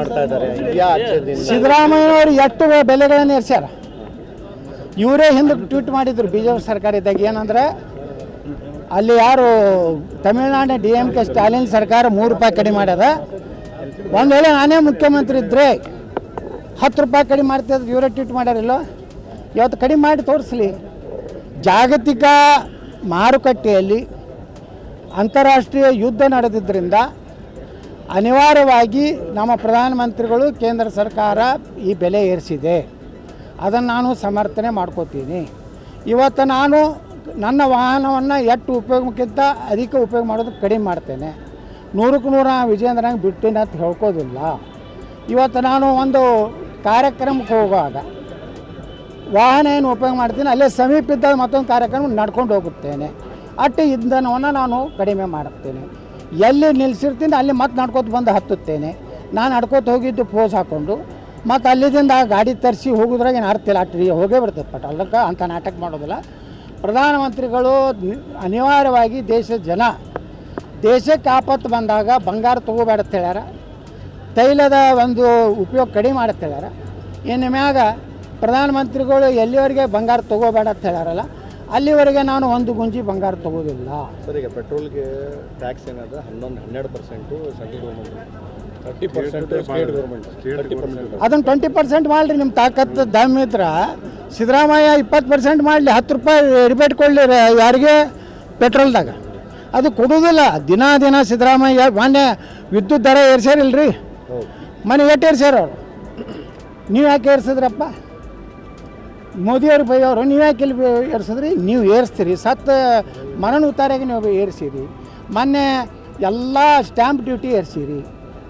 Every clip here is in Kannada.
ಮಾಡ್ತಾ ಇದ್ದಾರೆ. ಸಿದ್ದರಾಮಯ್ಯನವರು ಎಷ್ಟು ಬೆಲೆಗಳನ್ನು ಏರ್ಸ್ಯಾರ. ಇವರೇ ಹಿಂದೆ ಟ್ವೀಟ್ ಮಾಡಿದ್ರು ಬಿಜೆಪಿ ಸರ್ಕಾರ ಇದ್ದಾಗ ಏನಂದ್ರೆ, ಅಲ್ಲಿ ಯಾರು ತಮಿಳುನಾಡಿನ DMK ಸ್ಟಾಲಿನ್ ಸರ್ಕಾರ 3 ರೂಪಾಯಿ ಕಡಿಮೆ ಮಾಡ್ಯದ. ಒಂದು ವೇಳೆ ನಾನೇ ಮುಖ್ಯಮಂತ್ರಿ ಇದ್ದರೆ 10 ರೂಪಾಯಿ ಕಡಿಮೆ ಮಾಡ್ತಿದ್ರು. ಇವರೇ ಟ್ವೀಟ್ ಮಾಡ್ಯಾರಿಲ್ಲ. ಇವತ್ತು ಕಡಿಮೆ ಮಾಡಿ ತೋರಿಸಲಿ. ಜಾಗತಿಕ ಮಾರುಕಟ್ಟೆಯಲ್ಲಿ ಅಂತಾರಾಷ್ಟ್ರೀಯ ಯುದ್ಧ ನಡೆದಿದ್ದರಿಂದ ಅನಿವಾರ್ಯವಾಗಿ ನಮ್ಮ ಪ್ರಧಾನಮಂತ್ರಿಗಳು ಕೇಂದ್ರ ಸರ್ಕಾರ ಈ ಬೆಲೆ ಏರಿಸಿದೆ. ಅದನ್ನು ನಾನು ಸಮರ್ಥನೆ ಮಾಡ್ಕೋತೀನಿ. ಇವತ್ತು ನಾನು ನನ್ನ ವಾಹನವನ್ನು ಎಷ್ಟು ಉಪಯೋಗಕ್ಕಿಂತ ಅಧಿಕ ಉಪಯೋಗ ಮಾಡೋದು ಕಡಿಮೆ ಮಾಡ್ತೇನೆ. 100ಕ್ಕೆ 100 ವಿಜೇಂದ್ರಂಗೆ ಬಿಟ್ಟಿನ ಅಂತ ಹೇಳ್ಕೋದಿಲ್ಲ. ಇವತ್ತು ನಾನು ಒಂದು ಕಾರ್ಯಕ್ರಮಕ್ಕೆ ಹೋಗುವಾಗ ವಾಹನ ಏನು ಉಪಯೋಗ ಮಾಡ್ತೀನಿ, ಅಲ್ಲೇ ಸಮೀಪ ಇದ್ದಾಗ ಮತ್ತೊಂದು ಕಾರ್ಯಕ್ರಮ ನಡ್ಕೊಂಡು ಹೋಗುತ್ತೇನೆ. ಅಟ್ಟು ಇಂಧನವನ್ನು ನಾನು ಕಡಿಮೆ ಮಾಡುತ್ತೇನೆ. ಎಲ್ಲಿ ನಿಲ್ಲಿಸಿರ್ತೀನಿ ಅಲ್ಲಿ ಮತ್ತೆ ನಡ್ಕೋತ ಬಂದು ಹತ್ತುತ್ತೇನೆ. ನಾನು ನಡ್ಕೋತ ಹೋಗಿದ್ದು ಪೋಸ್ ಹಾಕ್ಕೊಂಡು ಮತ್ತು ಅಲ್ಲಿದಿಂದ ಆ ಗಾಡಿ ತರಿಸಿ ಹೋಗೋದ್ರಾಗ ಏನು ಅರ್ಥ ಇಲ್ಲ. ಅಟ್ಟು ಹೋಗೇ ಬರ್ತದೆ ಪಟ್ ಅಲ್ಲಕ್ಕೆ ಅಂಥ ನಾಟಕ ಮಾಡೋದಿಲ್ಲ. ಪ್ರಧಾನಮಂತ್ರಿಗಳು ಅನಿವಾರ್ಯವಾಗಿ ದೇಶಕ್ಕೆ ಆಪತ್ತು ಬಂದಾಗ ಬಂಗಾರ ತೊಗೋಬೇಡ ಅಂತ ಹೇಳ್ಯಾರ. ತೈಲದ ಒಂದು ಉಪಯೋಗ ಕಡಿಮೆ ಮಾಡತ್ತೆ ಹೇಳ್ಯಾರ. ಇನ್ನು ಮ್ಯಾಗ ಪ್ರಧಾನಮಂತ್ರಿಗಳು ಎಲ್ಲಿವರೆಗೆ ಬಂಗಾರ ತೊಗೋಬೇಡ ಅಂತ ಹೇಳ್ಯಾರಲ್ಲ, ಅಲ್ಲಿವರೆಗೆ ನಾನು ಒಂದು ಗುಂಜಿ ಬಂಗಾರ ತೊಗೋದಿಲ್ಲ. ಸರ್, ಈಗ ಪೆಟ್ರೋಲ್ಗೆ ಟ್ಯಾಕ್ಸ್ ಏನಾದ್ರೆ 11% ಸೆಂಟ್ರಲ್ ಗೌರ್ಮೆಂಟ್, 30% ಸ್ಟೇಟ್ ಗೌರ್ಮೆಂಟ್, 30%. ಅದನ್ನು 20% ಮಾಡಿರಿ. ನಿಮ್ಮ ತಾಕತ್ತು ದಮ್ ಇದ್ರೆ ಸಿದ್ದರಾಮಯ್ಯ 20% ಮಾಡಲಿ, 10 ರೂಪಾಯಿ ರಿಬೇಟ್ ಕೊಡಲಿ ಯಾರಿಗೆ ಪೆಟ್ರೋಲ್ದಾಗ. ಅದು ಕೊಡೋದಿಲ್ಲ. ದಿನ ಸಿದ್ದರಾಮಯ್ಯ ಮೊನ್ನೆ ವಿದ್ಯುತ್ ದರ ಏರ್ಸ್ಯಾರಿಲ್ರಿ. ಮನೆ ಎಷ್ಟು ಏರ್ಸ್ಯಾರ ಅವರು? ನೀವು ಯಾಕೆ ಏರ್ಸಿದ್ರಪ್ಪ? ಮೋದಿಯವ್ರು ಬೈಯವರು ನೀವು ಯಾಕೆ ಇಲ್ಲಿ ಏರ್ಸಿದ್ರಿ? ನೀವು ಏರಿಸ್ತೀರಿ. ಮರಣ ಉತ್ತಾರಿಗೆ ನೀವು ಏರಿಸಿರಿ. ಮೊನ್ನೆ ಎಲ್ಲ ಸ್ಟ್ಯಾಂಪ್ ಡ್ಯೂಟಿ ಏರಿಸಿರಿ.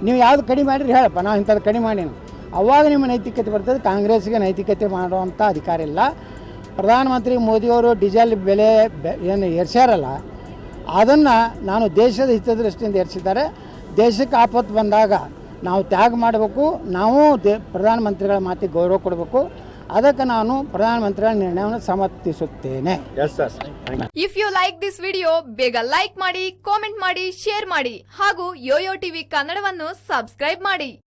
ನೀವು ಯಾವುದು ಕಡಿಮೆ ಮಾಡಿರಿ ಹೇಳಪ್ಪ, ನಾವು ಇಂಥದ್ದು ಕಡಿಮೆ ಮಾಡೀನಿ. ಅವಾಗ ನಿಮ್ಮ ನೈತಿಕತೆ ಬರ್ತದೆ. ಕಾಂಗ್ರೆಸ್ಗೆ ನೈತಿಕತೆ ಮಾಡುವಂಥ ಅಧಿಕಾರ ಇಲ್ಲ. ಪ್ರಧಾನಮಂತ್ರಿ ಮೋದಿಯವರು ಡೀಸೆಲ್ ಬೆಲೆ ಏನು ಏರ್ಸ್ಯಾರಲ್ಲ, ಅದನ್ನು ನಾನು ದೇಶದ ಹಿತದೃಷ್ಟಿಯಿಂದ ಏರಿಸಿದ್ದಾರೆ. ದೇಶಕ್ಕೆ ಆಪತ್ತು ಬಂದಾಗ ನಾವು ತ್ಯಾಗ ಮಾಡಬೇಕು. ನಾವು ಪ್ರಧಾನಮಂತ್ರಿಗಳ ಮಾತಿಗೆ ಗೌರವ ಕೊಡಬೇಕು. ಅದಕ್ಕೆ ನಾನು ಪ್ರಧಾನಮಂತ್ರಿಗಳ ನಿರ್ಣಯವನ್ನು ಸಮರ್ಥಿಸುತ್ತೇನೆ. If you like this video, ಬೇಗ ಲೈಕ್ ಮಾಡಿ, ಕಾಮೆಂಟ್ ಮಾಡಿ, ಶೇರ್ ಮಾಡಿ ಹಾಗೂ ಯೋಯೋ ಟಿವಿ ಕನ್ನಡವನ್ನು ಸಬ್ಸ್ಕ್ರೈಬ್ ಮಾಡಿ.